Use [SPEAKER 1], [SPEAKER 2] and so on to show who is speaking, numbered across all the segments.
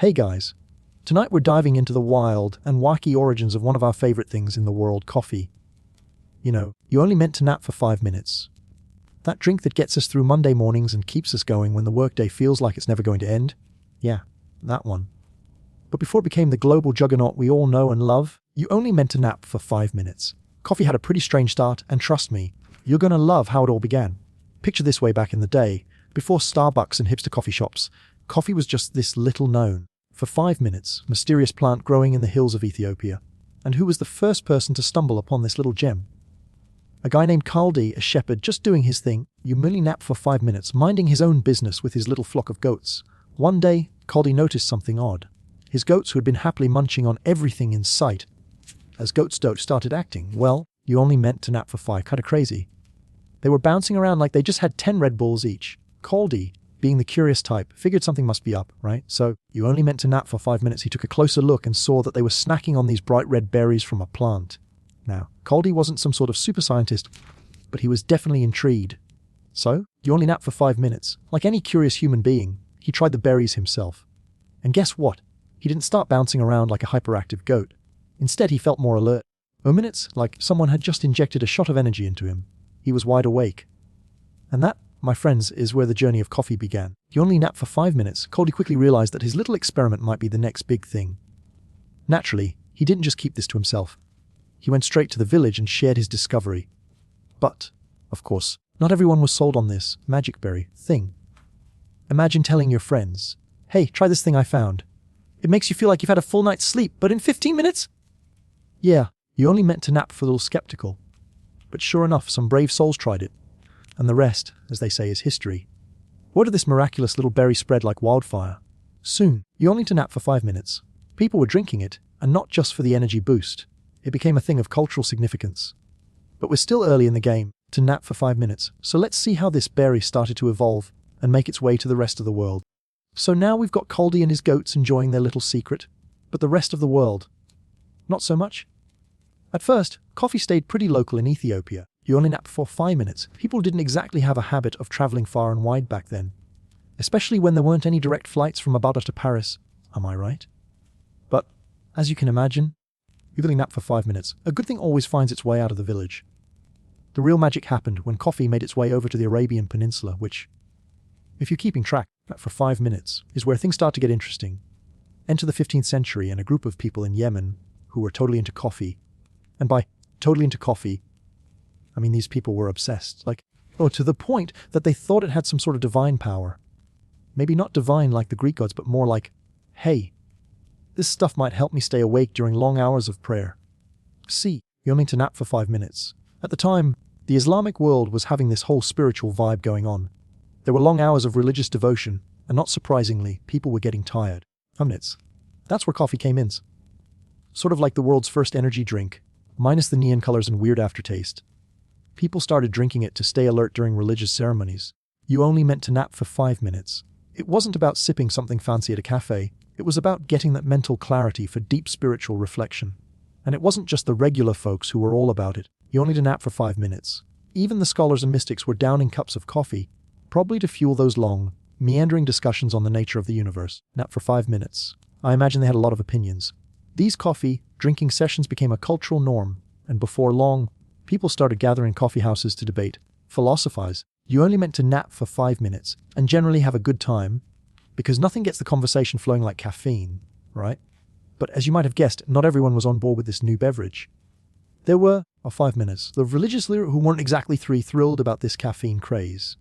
[SPEAKER 1] Hey guys, tonight we're diving into the wild and wacky origins of one of our favorite things in the world, coffee. You only meant to nap for 5 minutes. That drink that gets us through Monday mornings and keeps us going when the workday feels like it's never going to end? Yeah, that one. But before it became the global juggernaut we all know and love, you only meant to nap for 5 minutes. Coffee had a pretty strange start, and trust me, you're gonna love how it all began. Picture this way back in the day, before Starbucks and hipster coffee shops, coffee was just this little known, for 5 minutes, mysterious plant growing in the hills of Ethiopia. And who was the first person to stumble upon this little gem? A guy named Kaldi, a shepherd just doing his thing. You merely nap for 5 minutes, minding his own business with his little flock of goats. One day, Kaldi noticed something odd. His goats, who had been happily munching on everything in sight, as goats don't, started acting, well, you only meant to nap for 5, kinda crazy. They were bouncing around like they just had 10 Red Bulls each. Kaldi, being the curious type, figured something must be up, right? So, you only meant to nap for 5 minutes. He took a closer look and saw that they were snacking on these bright red berries from a plant. Now, Kaldi wasn't some sort of super scientist, but he was definitely intrigued. So, you only nap for 5 minutes. Like any curious human being, he tried the berries himself. And guess what? He didn't start bouncing around like a hyperactive goat. Instead, he felt more alert. Minutes, like someone had just injected a shot of energy into him. He was wide awake. And that, my friends, is where the journey of coffee began. He only napped for 5 minutes. Kaldi quickly realized that his little experiment might be the next big thing. Naturally, he didn't just keep this to himself. He went straight to the village and shared his discovery. But, of course, not everyone was sold on this magic berry thing. Imagine telling your friends, "Hey, try this thing I found. It makes you feel like you've had a full night's sleep, but in 15 minutes? Yeah, you only meant to nap for a little skeptical. But sure enough, some brave souls tried it. And the rest, as they say, is history. Word of this miraculous little berry spread like wildfire. Soon, you only to nap for 5 minutes. People were drinking it, and not just for the energy boost. It became a thing of cultural significance. But we're still early in the game to nap for 5 minutes, so let's see how this berry started to evolve and make its way to the rest of the world. So now we've got Kaldi and his goats enjoying their little secret, but the rest of the world, not so much. At first, coffee stayed pretty local in Ethiopia. You only nap for 5 minutes. People didn't exactly have a habit of traveling far and wide back then, especially when there weren't any direct flights from Abuja to Paris, am I right? But, as you can imagine, you only nap for 5 minutes. A good thing always finds its way out of the village. The real magic happened when coffee made its way over to the Arabian Peninsula, which, if you're keeping track, for 5 minutes is where things start to get interesting. Enter the 15th century and a group of people in Yemen who were totally into coffee. And by totally into coffee, I mean these people were obsessed. To the point that they thought it had some sort of divine power. Maybe not divine like the Greek gods, but more like, hey, this stuff might help me stay awake during long hours of prayer. See, you only to nap for 5 minutes. At the time, the Islamic world was having this whole spiritual vibe going on. There were long hours of religious devotion, and not surprisingly, people were getting tired. Minutes. That's where coffee came in. Sort of like the world's first energy drink, minus the neon colors and weird aftertaste. People started drinking it to stay alert during religious ceremonies. You only meant to nap for 5 minutes. It wasn't about sipping something fancy at a cafe. It was about getting that mental clarity for deep spiritual reflection. And it wasn't just the regular folks who were all about it. You only to nap for 5 minutes. Even the scholars and mystics were downing cups of coffee, probably to fuel those long, meandering discussions on the nature of the universe. Nap for 5 minutes. I imagine they had a lot of opinions. These coffee drinking sessions became a cultural norm, and before long, people started gathering coffee houses to debate, philosophize. You only meant to nap for 5 minutes, and generally have a good time, because nothing gets the conversation flowing like caffeine, right? But as you might have guessed, not everyone was on board with this new beverage. There were, 5 minutes, the religious leader who weren't exactly thrilled about this caffeine craze.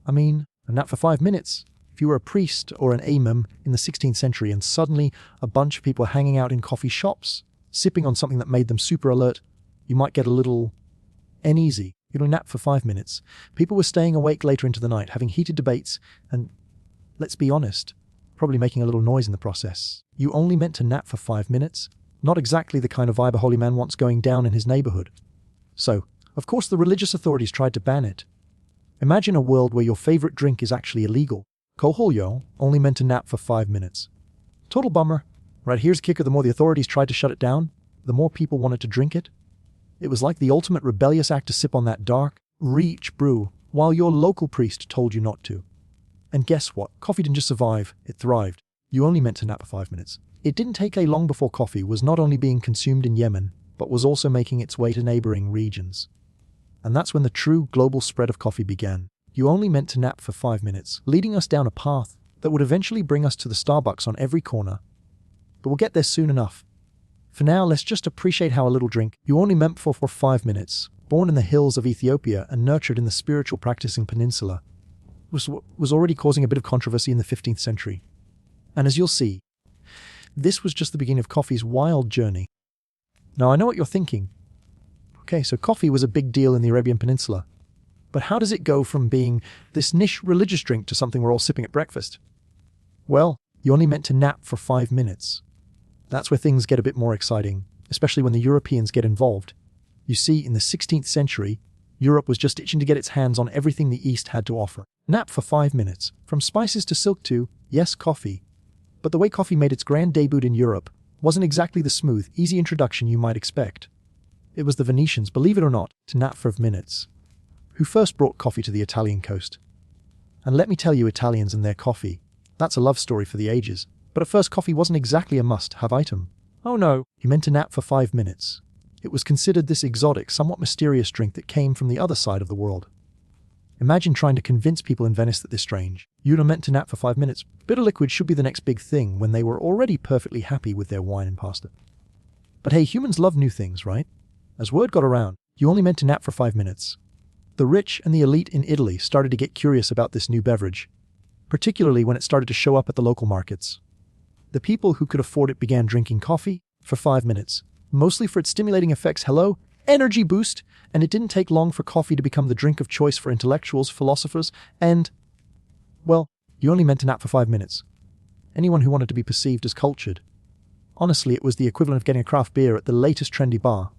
[SPEAKER 1] I mean, a nap for 5 minutes. If you were a priest or an imam in the 16th century and suddenly a bunch of people were hanging out in coffee shops, sipping on something that made them super alert, you might get a little uneasy. You'd only nap for 5 minutes. People were staying awake later into the night, having heated debates, and, let's be honest, probably making a little noise in the process. You only meant to nap for 5 minutes? Not exactly the kind of vibe a holy man wants going down in his neighborhood. So, of course the religious authorities tried to ban it. Imagine a world where your favorite drink is actually illegal. Koholyo only meant to nap for 5 minutes. Total bummer. Right, here's the kicker: the more the authorities tried to shut it down, the more people wanted to drink it. It was like the ultimate rebellious act to sip on that dark, rich brew while your local priest told you not to. And guess what? Coffee didn't just survive, it thrived. You only meant to nap for 5 minutes. It didn't take long before coffee was not only being consumed in Yemen, but was also making its way to neighboring regions. And that's when the true global spread of coffee began. You only meant to nap for 5 minutes, leading us down a path that would eventually bring us to the Starbucks on every corner. But we'll get there soon enough. For now, let's just appreciate how a little drink you only meant for 5 minutes, born in the hills of Ethiopia and nurtured in the spiritual practicing peninsula, was already causing a bit of controversy in the 15th century. And as you'll see, this was just the beginning of coffee's wild journey. Now, I know what you're thinking. Okay, so coffee was a big deal in the Arabian Peninsula. But how does it go from being this niche religious drink to something we're all sipping at breakfast? Well, you only meant to nap for 5 minutes. That's where things get a bit more exciting, especially when the Europeans get involved. You see, in the 16th century, Europe was just itching to get its hands on everything the East had to offer. Nap for 5 minutes, from spices to silk to, yes, coffee. But the way coffee made its grand debut in Europe wasn't exactly the smooth, easy introduction you might expect. It was the Venetians, believe it or not, to nap for minutes, who first brought coffee to the Italian coast. And let me tell you, Italians and their coffee, that's a love story for the ages. But at first, coffee wasn't exactly a must-have item. Oh no, you meant to nap for 5 minutes. It was considered this exotic, somewhat mysterious drink that came from the other side of the world. Imagine trying to convince people in Venice that they're strange. You'd meant to nap for 5 minutes. Bitter liquid should be the next big thing when they were already perfectly happy with their wine and pasta. But hey, humans love new things, right? As word got around, you only meant to nap for 5 minutes. The rich and the elite in Italy started to get curious about this new beverage, particularly when it started to show up at the local markets. The people who could afford it began drinking coffee for 5 minutes, mostly for its stimulating effects. Hello, energy boost! And it didn't take long for coffee to become the drink of choice for intellectuals, philosophers, and, well, you only meant to nap for 5 minutes. Anyone who wanted to be perceived as cultured. Honestly, it was the equivalent of getting a craft beer at the latest trendy bar,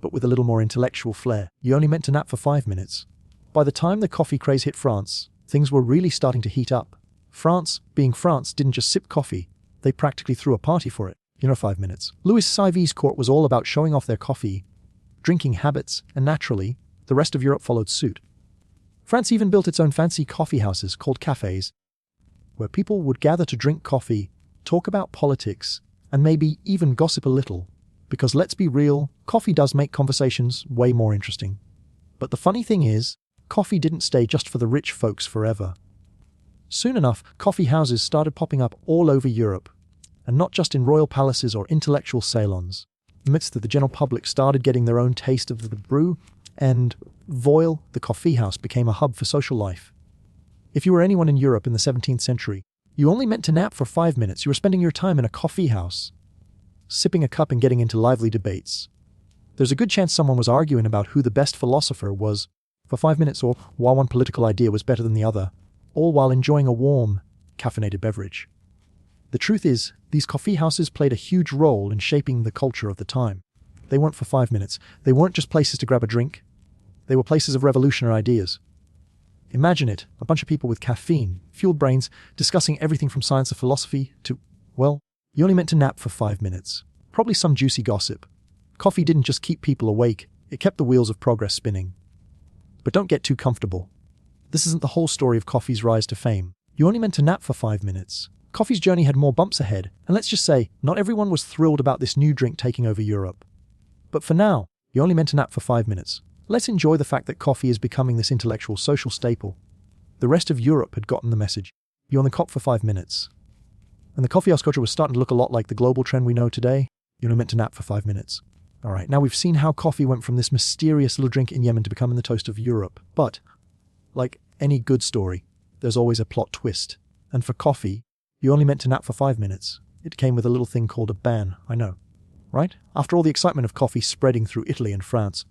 [SPEAKER 1] but with a little more intellectual flair. You only meant to nap for 5 minutes. By the time the coffee craze hit France, things were really starting to heat up. France, being France, didn't just sip coffee, they practically threw a party for it. 5 minutes. Louis Saivy's court was all about showing off their coffee, drinking habits, and naturally, the rest of Europe followed suit. France even built its own fancy coffee houses called cafes, where people would gather to drink coffee, talk about politics, and maybe even gossip a little. Because let's be real, coffee does make conversations way more interesting. But the funny thing is, coffee didn't stay just for the rich folks forever. Soon enough, coffee houses started popping up all over Europe, and not just in royal palaces or intellectual salons. Amidst that, the general public started getting their own taste of the brew, and Voile, the coffee house, became a hub for social life. If you were anyone in Europe in the 17th century, you only meant to nap for 5 minutes. You were spending your time in a coffee house, sipping a cup and getting into lively debates. There's a good chance someone was arguing about who the best philosopher was for 5 minutes, or why one political idea was better than the other, all while enjoying a warm, caffeinated beverage. The truth is, these coffee houses played a huge role in shaping the culture of the time. They weren't for 5 minutes. They weren't just places to grab a drink. They were places of revolutionary ideas. Imagine it, a bunch of people with caffeine-fueled brains discussing everything from science and philosophy to, well, you only meant to nap for 5 minutes. Probably some juicy gossip. Coffee didn't just keep people awake, it kept the wheels of progress spinning. But don't get too comfortable. This isn't the whole story of coffee's rise to fame. You only meant to nap for 5 minutes. Coffee's journey had more bumps ahead, and let's just say, not everyone was thrilled about this new drink taking over Europe. But for now, you only meant to nap for 5 minutes. Let's enjoy the fact that coffee is becoming this intellectual social staple. The rest of Europe had gotten the message. You only cop for 5 minutes. And the coffee house culture was starting to look a lot like the global trend we know today. You only meant to nap for 5 minutes. Alright, now we've seen how coffee went from this mysterious little drink in Yemen to becoming the toast of Europe. But, like any good story, there's always a plot twist. And for coffee, you only meant to nap for 5 minutes. It came with a little thing called a ban, I know. Right? After all the excitement of coffee spreading through Italy and France,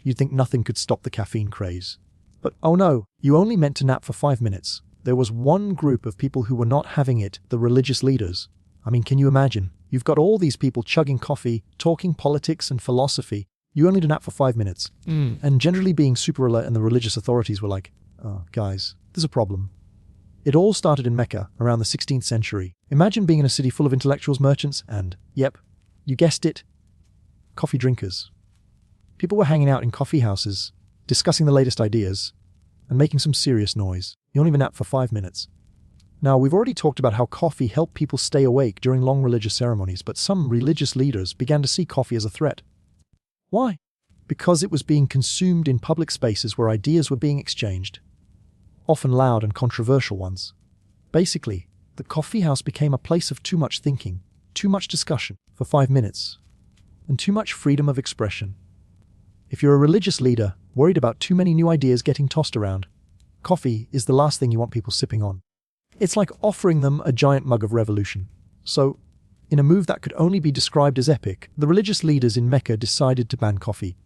[SPEAKER 1] you'd think nothing could stop the caffeine craze. But oh no, you only meant to nap for 5 minutes. There was one group of people who were not having it, the religious leaders. I mean, can you imagine? You've got all these people chugging coffee, talking politics and philosophy. You only do nap for 5 minutes. And generally being super alert, and the religious authorities were like, oh, guys, there's a problem. It all started in Mecca around the 16th century. Imagine being in a city full of intellectuals, merchants, and, yep, you guessed it, coffee drinkers. People were hanging out in coffee houses, discussing the latest ideas, and making some serious noise. You only even nap for 5 minutes. Now, we've already talked about how coffee helped people stay awake during long religious ceremonies, but some religious leaders began to see coffee as a threat. Why? Because it was being consumed in public spaces where ideas were being exchanged, often loud and controversial ones. Basically, the coffee house became a place of too much thinking, too much discussion for 5 minutes, and too much freedom of expression. If you're a religious leader worried about too many new ideas getting tossed around, coffee is the last thing you want people sipping on. It's like offering them a giant mug of revolution. So, in a move that could only be described as epic, the religious leaders in Mecca decided to ban coffee.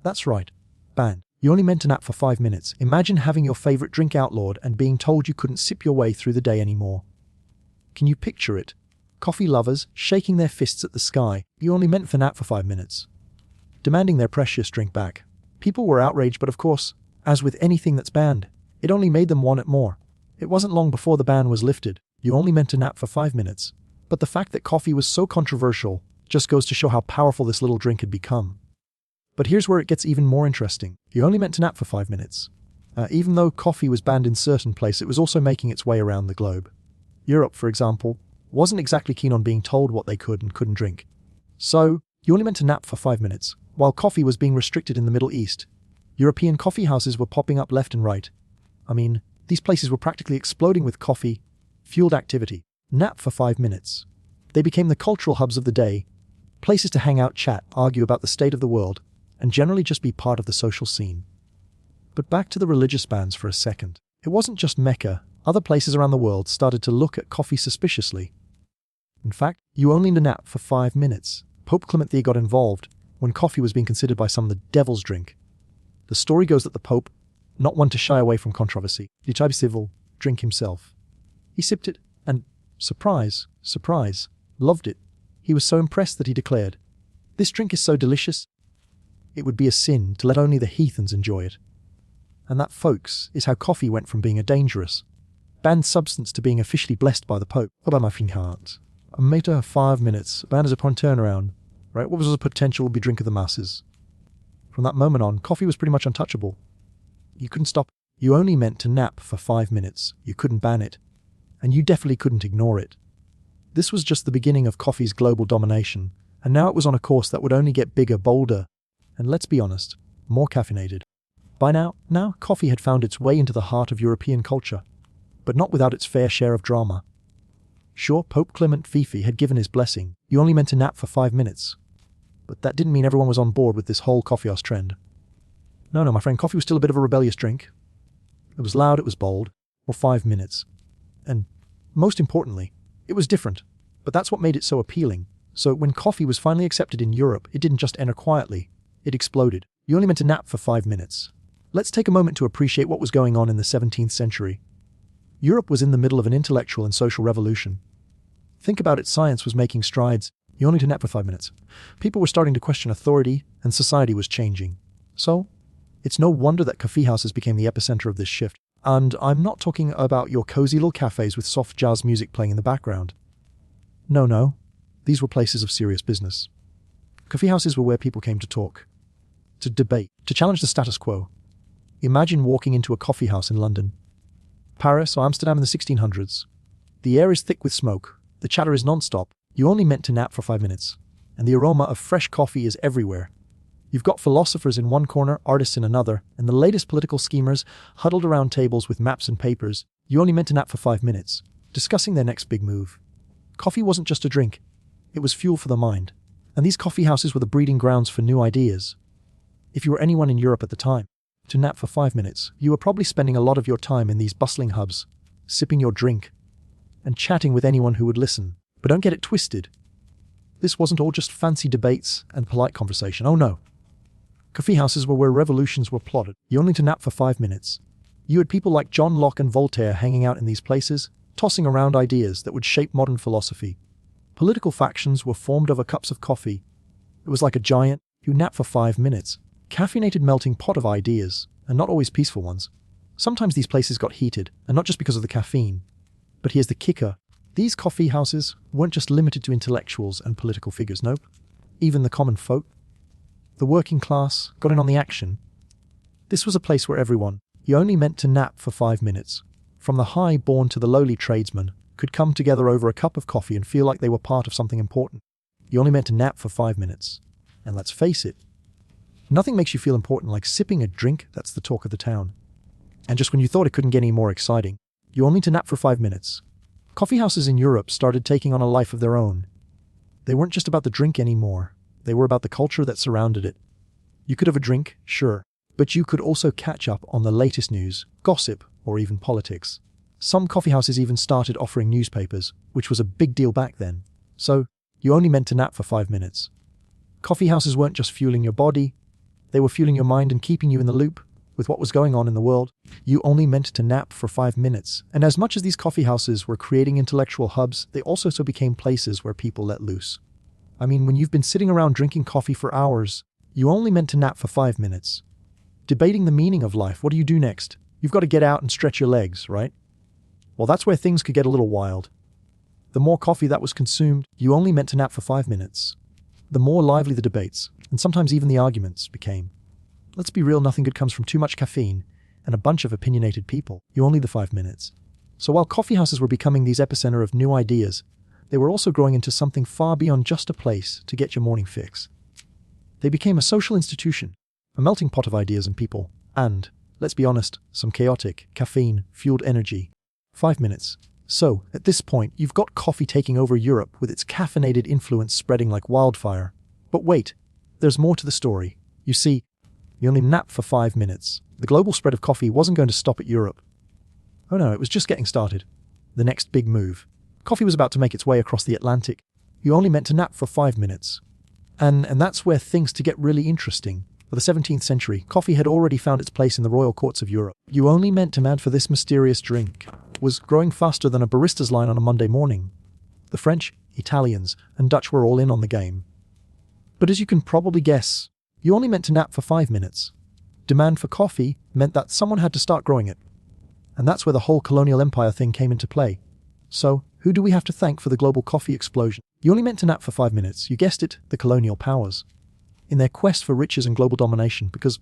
[SPEAKER 1] That's right, banned. You only meant to nap for 5 minutes. Imagine having your favorite drink outlawed and being told you couldn't sip your way through the day anymore. Can you picture it? Coffee lovers shaking their fists at the sky. You only meant for nap for 5 minutes. Demanding their precious drink back. People were outraged, but of course, as with anything that's banned, it only made them want it more. It wasn't long before the ban was lifted. You only meant to nap for 5 minutes. But the fact that coffee was so controversial just goes to show how powerful this little drink had become. But here's where it gets even more interesting. You only meant to nap for 5 minutes. Even though coffee was banned in certain places, it was also making its way around the globe. Europe, for example, wasn't exactly keen on being told what they could and couldn't drink. So, you only meant to nap for 5 minutes, while coffee was being restricted in the Middle East. European coffee houses were popping up left and right. I mean, these places were practically exploding with coffee-fueled activity. Nap for 5 minutes. They became the cultural hubs of the day, places to hang out, chat, argue about the state of the world, and generally just be part of the social scene. But back to the religious bans for a second. It wasn't just Mecca. Other places around the world started to look at coffee suspiciously. In fact, you only need a nap for 5 minutes. Pope Clement III got involved when coffee was being considered by some the devil's drink. The story goes that the Pope, not one to shy away from controversy, decided civil drink himself. He sipped it and, surprise, loved it. He was so impressed that he declared, "This drink is so delicious, it would be a sin to let only the heathens enjoy it." And that, folks, is how coffee went from being a dangerous, banned substance to being officially blessed by the Pope. What about my fucking heart? A meter of 5 minutes, banned as upon turnaround, right? What was the potential would be drink of the masses? From that moment on, coffee was pretty much untouchable. You couldn't stop. You only meant to nap for 5 minutes. You couldn't ban it. And you definitely couldn't ignore it. This was just the beginning of coffee's global domination, and now it was on a course that would only get bigger, bolder, and let's be honest, more caffeinated. By now, coffee had found its way into the heart of European culture, but not without its fair share of drama. Sure, Pope Clement V had given his blessing. You only meant to nap for 5 minutes. But that didn't mean everyone was on board with this whole coffeehouse trend. No, my friend, coffee was still a bit of a rebellious drink. It was loud, it was bold, or 5 minutes. And, most importantly, it was different. But that's what made it so appealing. So when coffee was finally accepted in Europe, it didn't just enter quietly. It exploded. You only meant to nap for 5 minutes. Let's take a moment to appreciate what was going on in the 17th century. Europe was in the middle of an intellectual and social revolution. Think about it, science was making strides. You only need to nap for 5 minutes. People were starting to question authority, and society was changing. So, it's no wonder that coffee houses became the epicenter of this shift. And I'm not talking about your cozy little cafes with soft jazz music playing in the background. No. These were places of serious business. Coffee houses were where people came to talk, to debate, to challenge the status quo. Imagine walking into a coffee house in London, Paris, or Amsterdam in the 1600s. The air is thick with smoke. The chatter is non-stop. You only meant to nap for 5 minutes. And the aroma of fresh coffee is everywhere. You've got philosophers in one corner, artists in another, and the latest political schemers huddled around tables with maps and papers. You only meant to nap for 5 minutes, discussing their next big move. Coffee wasn't just a drink. It was fuel for the mind. And these coffee houses were the breeding grounds for new ideas. If you were anyone in Europe at the time, to nap for 5 minutes, you were probably spending a lot of your time in these bustling hubs, sipping your drink, and chatting with anyone who would listen. But don't get it twisted. This wasn't all just fancy debates and polite conversation. Oh no. Coffee houses were where revolutions were plotted. You only need to nap for 5 minutes. You had people like John Locke and Voltaire hanging out in these places, tossing around ideas that would shape modern philosophy. Political factions were formed over cups of coffee. It was like a giant, you nap for 5 minutes, caffeinated melting pot of ideas, and not always peaceful ones. Sometimes these places got heated, and not just because of the caffeine. But here's the kicker. These coffee houses weren't just limited to intellectuals and political figures, nope. Even the common folk, the working class, got in on the action. This was a place where everyone, you only meant to nap for 5 minutes, from the high-born to the lowly tradesman, could come together over a cup of coffee and feel like they were part of something important. You only meant to nap for 5 minutes. And let's face it, nothing makes you feel important like sipping a drink that's the talk of the town. And just when you thought it couldn't get any more exciting, you only need to nap for 5 minutes. Coffee houses in Europe started taking on a life of their own. They weren't just about the drink anymore. They were about the culture that surrounded it. You could have a drink, sure, but you could also catch up on the latest news, gossip, or even politics. Some coffee houses even started offering newspapers, which was a big deal back then. So, you only meant to nap for 5 minutes. Coffee houses weren't just fueling your body, they were fueling your mind and keeping you in the loop with what was going on in the world. You only meant to nap for 5 minutes. And as much as these coffee houses were creating intellectual hubs, they also became places where people let loose. I mean, when you've been sitting around drinking coffee for hours, you only meant to nap for 5 minutes. Debating the meaning of life, what do you do next? You've got to get out and stretch your legs, right? Well, that's where things could get a little wild. The more coffee that was consumed, you only meant to nap for 5 minutes. The more lively the debates, and sometimes even the arguments, became. Let's be real, nothing good comes from too much caffeine and a bunch of opinionated people. You only need the 5 minutes. So while coffee houses were becoming these epicenter of new ideas, they were also growing into something far beyond just a place to get your morning fix. They became a social institution, a melting pot of ideas and people, and, let's be honest, some chaotic, caffeine-fueled energy. 5 minutes. So, at this point, you've got coffee taking over Europe with its caffeinated influence spreading like wildfire. But wait, there's more to the story. You see, you only napped for 5 minutes. The global spread of coffee wasn't going to stop at Europe. Oh no, it was just getting started. The next big move. Coffee was about to make its way across the Atlantic. You only meant to nap for 5 minutes. And that's where things to get really interesting. By the 17th century, coffee had already found its place in the royal courts of Europe. You only meant to nap for this mysterious drink was growing faster than a barista's line on a Monday morning. The French, Italians, and Dutch were all in on the game. But as you can probably guess, you only meant to nap for 5 minutes. Demand for coffee meant that someone had to start growing it. And that's where the whole colonial empire thing came into play. So, who do we have to thank for the global coffee explosion? You only meant to nap for 5 minutes. You guessed it, the colonial powers. In their quest for riches and global domination, because,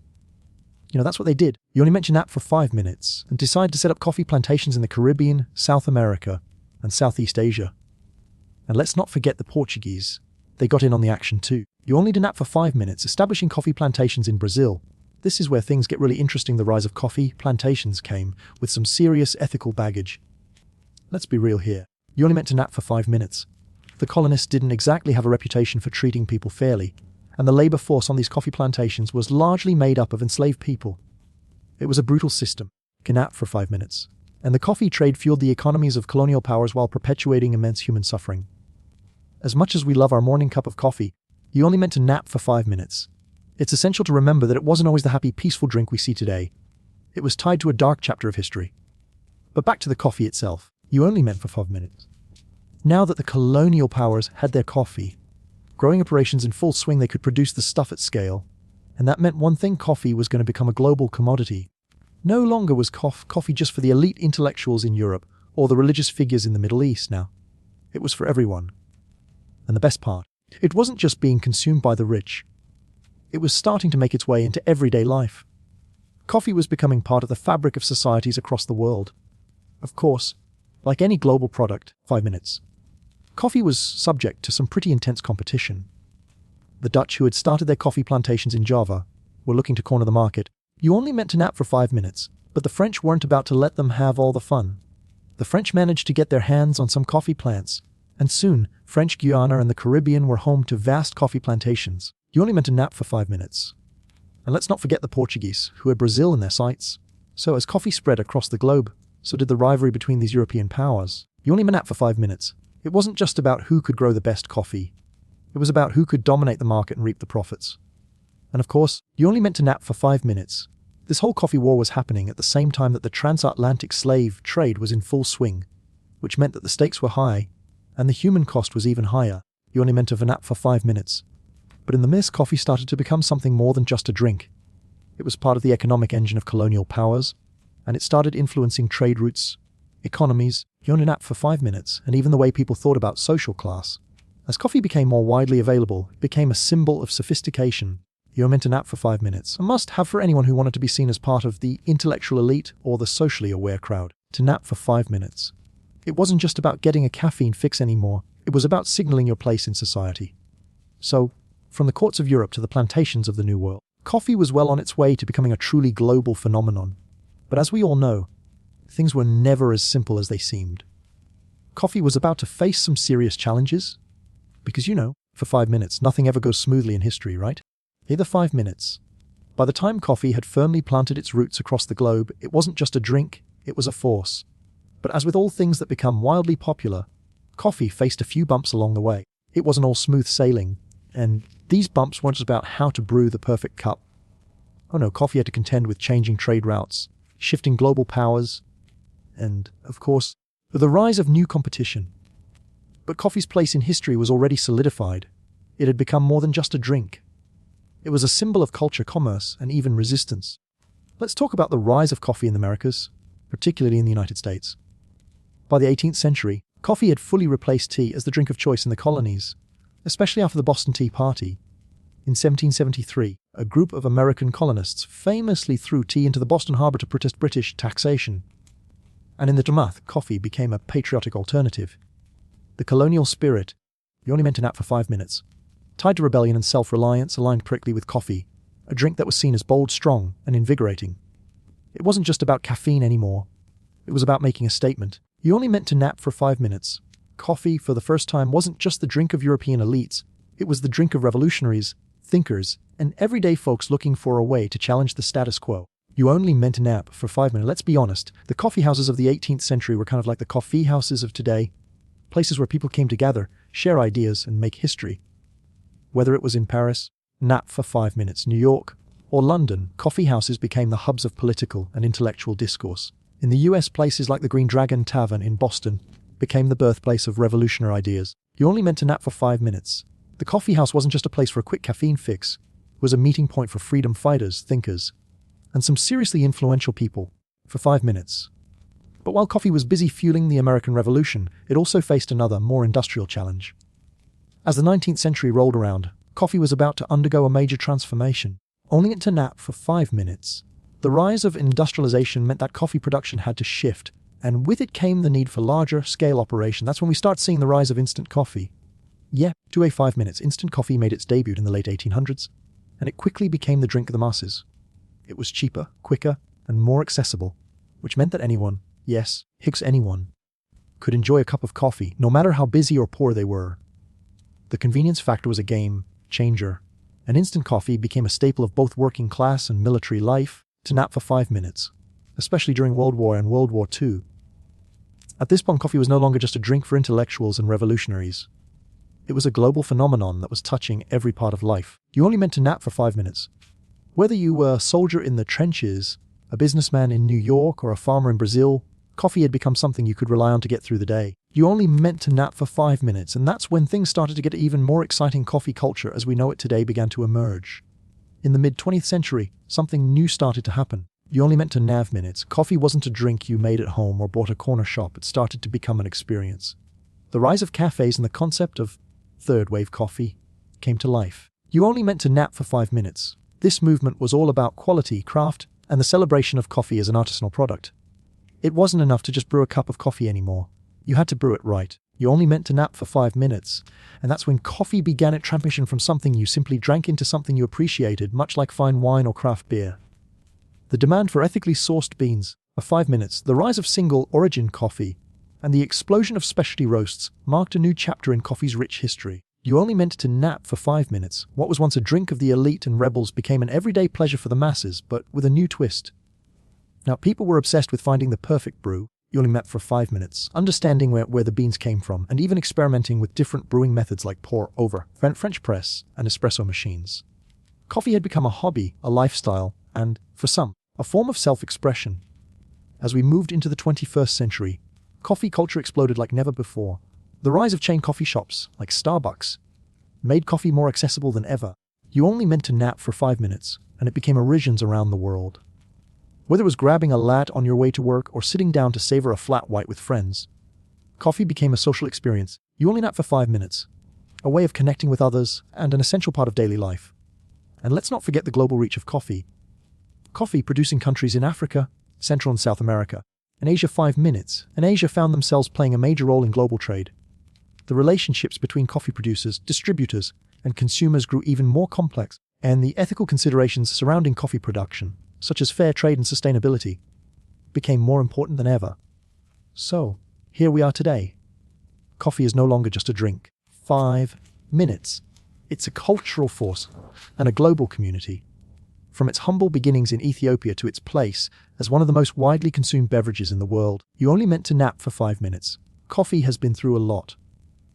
[SPEAKER 1] that's what they did. You only meant to nap for 5 minutes and decided to set up coffee plantations in the Caribbean, South America, and Southeast Asia. And let's not forget the Portuguese. They got in on the action too. You only need to nap for 5 minutes, establishing coffee plantations in Brazil. This is where things get really interesting. The rise of coffee plantations came with some serious ethical baggage. Let's be real here. You only meant to nap for 5 minutes. The colonists didn't exactly have a reputation for treating people fairly, and the labor force on these coffee plantations was largely made up of enslaved people. It was a brutal system. You can nap for 5 minutes. And the coffee trade fueled the economies of colonial powers while perpetuating immense human suffering. As much as we love our morning cup of coffee, you only meant to nap for 5 minutes. It's essential to remember that it wasn't always the happy, peaceful drink we see today. It was tied to a dark chapter of history. But back to the coffee itself. You only meant for 5 minutes. Now that the colonial powers had their coffee, growing operations in full swing, they could produce the stuff at scale. And that meant one thing: coffee was going to become a global commodity. No longer was coffee just for the elite intellectuals in Europe or the religious figures in the Middle East now. It was for everyone. And the best part, it wasn't just being consumed by the rich. It was starting to make its way into everyday life. Coffee was becoming part of the fabric of societies across the world. Of course, like any global product, 5 minutes. Coffee was subject to some pretty intense competition. The Dutch, who had started their coffee plantations in Java, were looking to corner the market. You only meant to nap for 5 minutes, but the French weren't about to let them have all the fun. The French managed to get their hands on some coffee plants, and soon, French Guiana and the Caribbean were home to vast coffee plantations. You only meant to nap for 5 minutes. And let's not forget the Portuguese, who had Brazil in their sights. So as coffee spread across the globe, so did the rivalry between these European powers. You only meant to nap for 5 minutes. It wasn't just about who could grow the best coffee. It was about who could dominate the market and reap the profits. And of course, you only meant to nap for 5 minutes. This whole coffee war was happening at the same time that the transatlantic slave trade was in full swing, which meant that the stakes were high, and the human cost was even higher. You only meant to nap for 5 minutes. But in the midst, coffee started to become something more than just a drink. It was part of the economic engine of colonial powers, and it started influencing trade routes, economies. You only nap for 5 minutes, and even the way people thought about social class. As coffee became more widely available, it became a symbol of sophistication. You're meant to nap for 5 minutes, a must-have for anyone who wanted to be seen as part of the intellectual elite or the socially aware crowd. To nap for 5 minutes. It wasn't just about getting a caffeine fix anymore, it was about signaling your place in society. So, from the courts of Europe to the plantations of the New World, coffee was well on its way to becoming a truly global phenomenon. But as we all know, things were never as simple as they seemed. Coffee was about to face some serious challenges. Because for 5 minutes, nothing ever goes smoothly in history, right? Either 5 minutes. By the time coffee had firmly planted its roots across the globe, it wasn't just a drink, it was a force. But as with all things that become wildly popular, coffee faced a few bumps along the way. It wasn't all smooth sailing, and these bumps weren't just about how to brew the perfect cup. Oh no, coffee had to contend with changing trade routes, shifting global powers, and, of course, the rise of new competition. But coffee's place in history was already solidified. It had become more than just a drink. It was a symbol of culture, commerce, and even resistance. Let's talk about the rise of coffee in the Americas, particularly in the United States. By the 18th century, coffee had fully replaced tea as the drink of choice in the colonies, especially after the Boston Tea Party. In 1773, a group of American colonists famously threw tea into the Boston Harbor to protest British taxation. And in the aftermath, coffee became a patriotic alternative. The colonial spirit, you only meant to nap for 5 minutes, tied to rebellion and self-reliance, aligned prickly with coffee, a drink that was seen as bold, strong, and invigorating. It wasn't just about caffeine anymore. It was about making a statement. You only meant to nap for 5 minutes. Coffee, for the first time, wasn't just the drink of European elites. It was the drink of revolutionaries, thinkers, and everyday folks looking for a way to challenge the status quo. You only meant to nap for 5 minutes. Let's be honest, the coffee houses of the 18th century were kind of like the coffee houses of today, places where people came together, share ideas, and make history. Whether it was in Paris, nap for 5 minutes, New York, or London, coffee houses became the hubs of political and intellectual discourse. In the US, places like the Green Dragon Tavern in Boston became the birthplace of revolutionary ideas. You only meant to nap for 5 minutes. The coffee house wasn't just a place for a quick caffeine fix, it was a meeting point for freedom fighters, thinkers, and some seriously influential people for 5 minutes. But while coffee was busy fueling the American Revolution, it also faced another, more industrial challenge. As the 19th century rolled around, coffee was about to undergo a major transformation. Only meant to nap for 5 minutes. The rise of industrialization meant that coffee production had to shift, and with it came the need for larger-scale operation. That's when we start seeing the rise of instant coffee. Yeah, 5 minutes, instant coffee made its debut in the late 1800s, and it quickly became the drink of the masses. It was cheaper, quicker, and more accessible, which meant that anyone, yes, anyone, could enjoy a cup of coffee, no matter how busy or poor they were. The convenience factor was a game changer, and instant coffee became a staple of both working class and military life. To nap for 5 minutes, especially during World War and World War II. At this point, coffee was no longer just a drink for intellectuals and revolutionaries. It was a global phenomenon that was touching every part of life. You only meant to nap for 5 minutes. Whether you were a soldier in the trenches, a businessman in New York, or a farmer in Brazil, coffee had become something you could rely on to get through the day. You only meant to nap for 5 minutes, and that's when things started to get even more exciting. Coffee culture as we know it today began to emerge. In the mid-20th century, something new started to happen. You only meant to nap minutes. Coffee wasn't a drink you made at home or bought at a corner shop. It started to become an experience. The rise of cafes and the concept of third-wave coffee came to life. You only meant to nap for 5 minutes. This movement was all about quality, craft, and the celebration of coffee as an artisanal product. It wasn't enough to just brew a cup of coffee anymore. You had to brew it right. You only meant to nap for 5 minutes, and that's when coffee began its transition from something you simply drank into something you appreciated, much like fine wine or craft beer. The demand for ethically sourced beans, for 5 minutes, the rise of single-origin coffee, and the explosion of specialty roasts marked a new chapter in coffee's rich history. You only meant to nap for 5 minutes. What was once a drink of the elite and rebels became an everyday pleasure for the masses, but with a new twist. Now, people were obsessed with finding the perfect brew. You only met for 5 minutes, understanding where the beans came from, and even experimenting with different brewing methods like pour-over, French press, and espresso machines. Coffee had become a hobby, a lifestyle, and, for some, a form of self-expression. As we moved into the 21st century, coffee culture exploded like never before. The rise of chain coffee shops, like Starbucks, made coffee more accessible than ever. You only meant to nap for 5 minutes, and it became originals around the world. Whether it was grabbing a latte on your way to work or sitting down to savor a flat white with friends, coffee became a social experience. You only nap for 5 minutes, a way of connecting with others and an essential part of daily life. And let's not forget the global reach of coffee. Coffee producing countries in Africa, Central and South America, and Asia 5 minutes, and Asia found themselves playing a major role in global trade. The relationships between coffee producers, distributors, and consumers grew even more complex, and the ethical considerations surrounding coffee production, such as fair trade and sustainability, became more important than ever. So, here we are today. Coffee is no longer just a drink. 5 minutes. It's a cultural force and a global community. From its humble beginnings in Ethiopia to its place as one of the most widely consumed beverages in the world, you only meant to nap for 5 minutes. Coffee has been through a lot.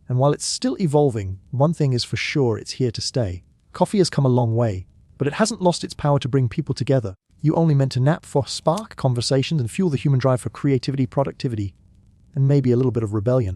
[SPEAKER 1] And while it's still evolving, one thing is for sure, it's here to stay. Coffee has come a long way, but it hasn't lost its power to bring people together. You only meant to nap for spark conversations and fuel the human drive for creativity, productivity, and maybe a little bit of rebellion.